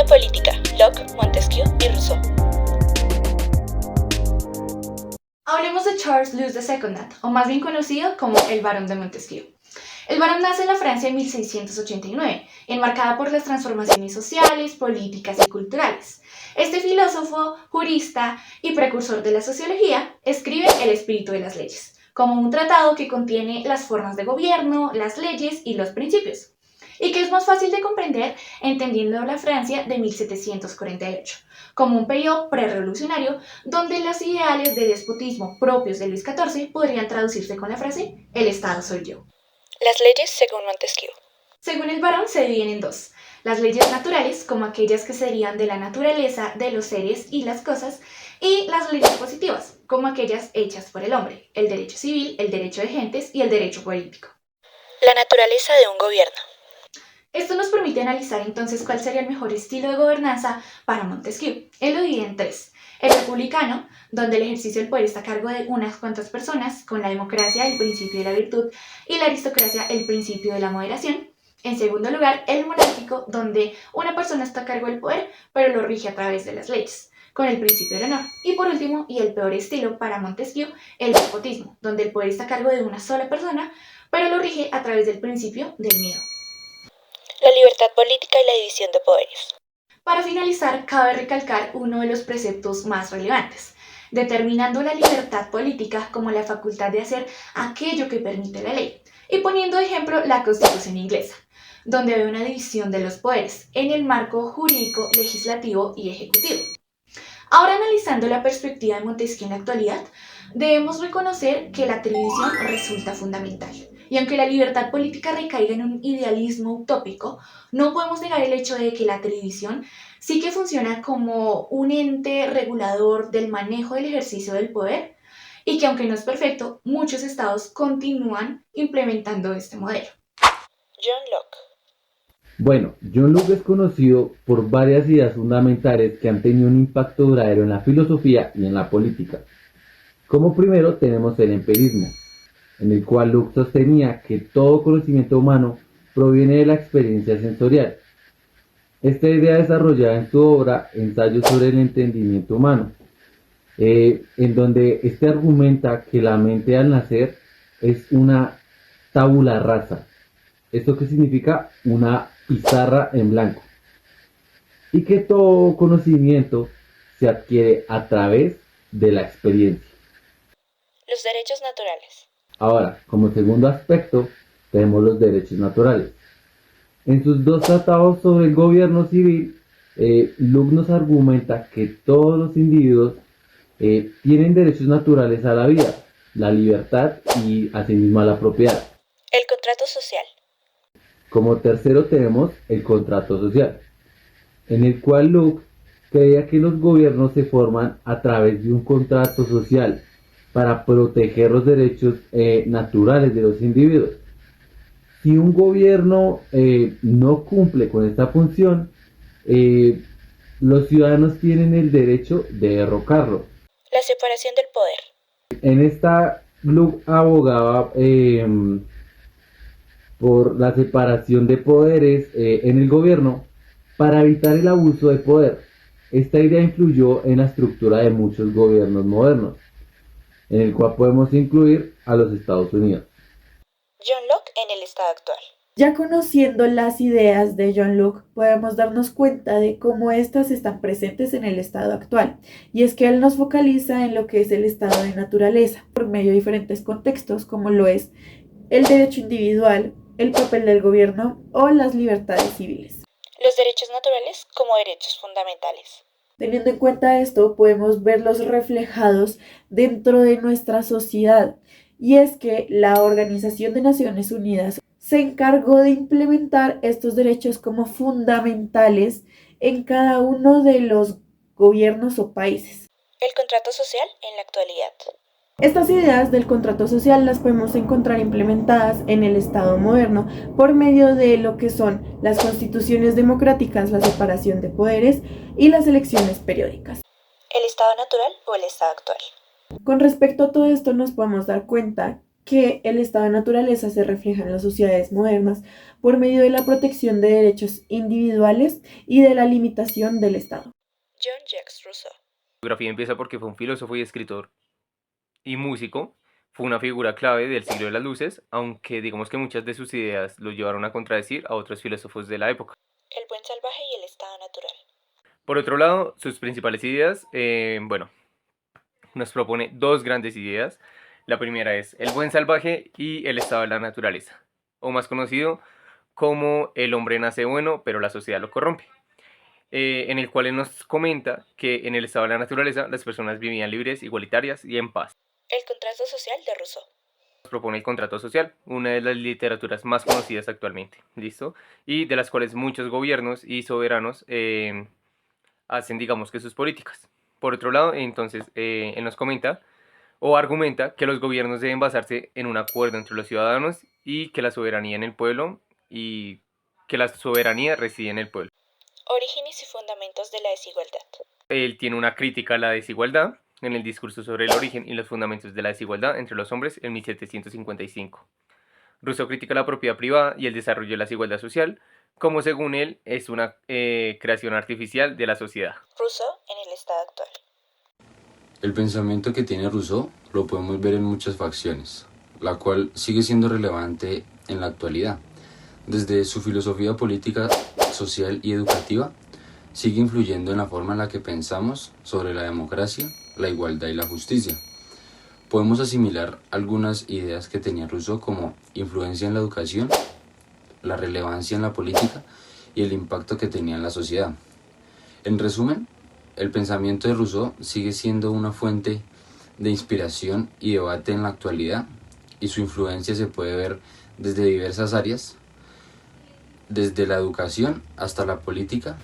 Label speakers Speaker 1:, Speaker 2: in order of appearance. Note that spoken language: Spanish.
Speaker 1: Filosofía política, Locke, Montesquieu y Rousseau.
Speaker 2: Hablemos de Charles Louis de Secondat, o más bien conocido como el Barón de Montesquieu. El barón nace en la Francia en 1689, enmarcada por las transformaciones sociales, políticas y culturales. Este filósofo, jurista y precursor de la sociología escribe El espíritu de las leyes, como un tratado que contiene las formas de gobierno, las leyes y los principios, y que es más fácil de comprender entendiendo la Francia de 1748, como un periodo prerevolucionario donde los ideales de despotismo propios de Luis XIV podrían traducirse con la frase «El Estado soy yo».
Speaker 1: Las leyes según Montesquieu.
Speaker 2: Según el barón se dividen en dos: las leyes naturales, como aquellas que serían de la naturaleza de los seres y las cosas, y las leyes positivas, como aquellas hechas por el hombre, el derecho civil, el derecho de gentes y el derecho político.
Speaker 1: La naturaleza de un gobierno.
Speaker 2: Esto nos permite analizar entonces cuál sería el mejor estilo de gobernanza para Montesquieu. Él lo divide en tres: el republicano, donde el ejercicio del poder está a cargo de unas cuantas personas, con la democracia el principio de la virtud y la aristocracia el principio de la moderación. En segundo lugar, el monárquico, donde una persona está a cargo del poder, pero lo rige a través de las leyes, con el principio del honor. Y por último, y el peor estilo para Montesquieu, el despotismo, donde el poder está a cargo de una sola persona, pero lo rige a través del principio del miedo.
Speaker 1: La libertad política y la división de poderes.
Speaker 2: Para finalizar, cabe recalcar uno de los preceptos más relevantes, determinando la libertad política como la facultad de hacer aquello que permite la ley, y poniendo de ejemplo la Constitución inglesa, donde hay una división de los poderes en el marco jurídico, legislativo y ejecutivo. Ahora, analizando la perspectiva de Montesquieu en la actualidad, debemos reconocer que la televisión resulta fundamental. Y aunque la libertad política recaiga en un idealismo utópico, no podemos negar el hecho de que la televisión sí que funciona como un ente regulador del manejo del ejercicio del poder, y que aunque no es perfecto, muchos estados continúan implementando este modelo.
Speaker 1: John Locke.
Speaker 3: Bueno, John Locke es conocido por varias ideas fundamentales que han tenido un impacto duradero en la filosofía y en la política. Como primero tenemos el empirismo, en el cual Locke sostenía que todo conocimiento humano proviene de la experiencia sensorial. Esta idea desarrollada en su obra Ensayo sobre el entendimiento humano, en donde argumenta que la mente al nacer es una tabula rasa. ¿Esto qué significa? Una pizarra en blanco. Y que todo conocimiento se adquiere a través de la experiencia.
Speaker 1: Los derechos naturales.
Speaker 3: Ahora, como segundo aspecto, tenemos los derechos naturales. En sus dos tratados sobre el gobierno civil, Locke nos argumenta que todos los individuos tienen derechos naturales a la vida, la libertad y asimismo a la propiedad.
Speaker 1: El contrato social.
Speaker 3: Como tercero tenemos el contrato social, en el cual Locke creía que los gobiernos se forman a través de un contrato social para proteger los derechos naturales de los individuos. Si un gobierno no cumple con esta función, los ciudadanos tienen el derecho de derrocarlo.
Speaker 1: La separación del poder.
Speaker 3: En esta, Locke abogaba por la separación de poderes en el gobierno para evitar el abuso de poder. Esta idea influyó en la estructura de muchos gobiernos modernos, en el cual podemos incluir a los Estados Unidos.
Speaker 1: John Locke en el estado actual.
Speaker 4: Ya conociendo las ideas de John Locke, podemos darnos cuenta de cómo éstas están presentes en el estado actual. Y es que él nos focaliza en lo que es el estado de naturaleza, por medio de diferentes contextos, como lo es el derecho individual, el papel del gobierno o las libertades civiles.
Speaker 1: Los derechos naturales como derechos fundamentales.
Speaker 4: Teniendo en cuenta esto, podemos verlos reflejados dentro de nuestra sociedad. Y es que la Organización de Naciones Unidas se encargó de implementar estos derechos como fundamentales en cada uno de los gobiernos o países.
Speaker 1: El contrato social en la actualidad.
Speaker 4: Estas ideas del contrato social las podemos encontrar implementadas en el Estado moderno por medio de lo que son las constituciones democráticas, la separación de poderes y las elecciones periódicas.
Speaker 1: ¿El estado natural o el estado actual?
Speaker 4: Con respecto a todo esto nos podemos dar cuenta que el estado de naturaleza se refleja en las sociedades modernas por medio de la protección de derechos individuales y de la limitación del Estado.
Speaker 1: Jean-Jacques Rousseau.
Speaker 5: La biografía empieza porque fue un filósofo y escritor y músico. Fue una figura clave del siglo de las luces, aunque digamos que muchas de sus ideas lo llevaron a contradecir a otros filósofos de la época.
Speaker 1: El buen salvaje y el estado natural.
Speaker 5: Por otro lado, sus principales ideas, nos propone dos grandes ideas. La primera es el buen salvaje y el estado de la naturaleza, o más conocido como el hombre nace bueno, pero la sociedad lo corrompe. En el cual él nos comenta que en el estado de la naturaleza las personas vivían libres, igualitarias y en paz.
Speaker 1: El contrato social de Rousseau.
Speaker 5: Nos propone el contrato social, una de las literaturas más conocidas actualmente, ¿listo? Y de las cuales muchos gobiernos y soberanos hacen, digamos, que sus políticas. Por otro lado, entonces, él nos comenta o argumenta que los gobiernos deben basarse en un acuerdo entre los ciudadanos y que la soberanía en el pueblo y que la soberanía reside en el pueblo.
Speaker 1: Orígenes y fundamentos de la desigualdad.
Speaker 5: Él tiene una crítica a la desigualdad en el discurso sobre el origen y los fundamentos de la desigualdad entre los hombres en 1755. Rousseau critica la propiedad privada y el desarrollo de la desigualdad social, como según él es una creación artificial de la sociedad.
Speaker 1: Rousseau en el estado actual.
Speaker 6: El pensamiento que tiene Rousseau lo podemos ver en muchas facciones, la cual sigue siendo relevante en la actualidad. Desde su filosofía política, social y educativa, sigue influyendo en la forma en la que pensamos sobre la democracia, la igualdad y la justicia. Podemos asimilar algunas ideas que tenía Rousseau como influencia en la educación, la relevancia en la política y el impacto que tenía en la sociedad. En resumen, el pensamiento de Rousseau sigue siendo una fuente de inspiración y debate en la actualidad, y su influencia se puede ver desde diversas áreas, desde la educación hasta la política.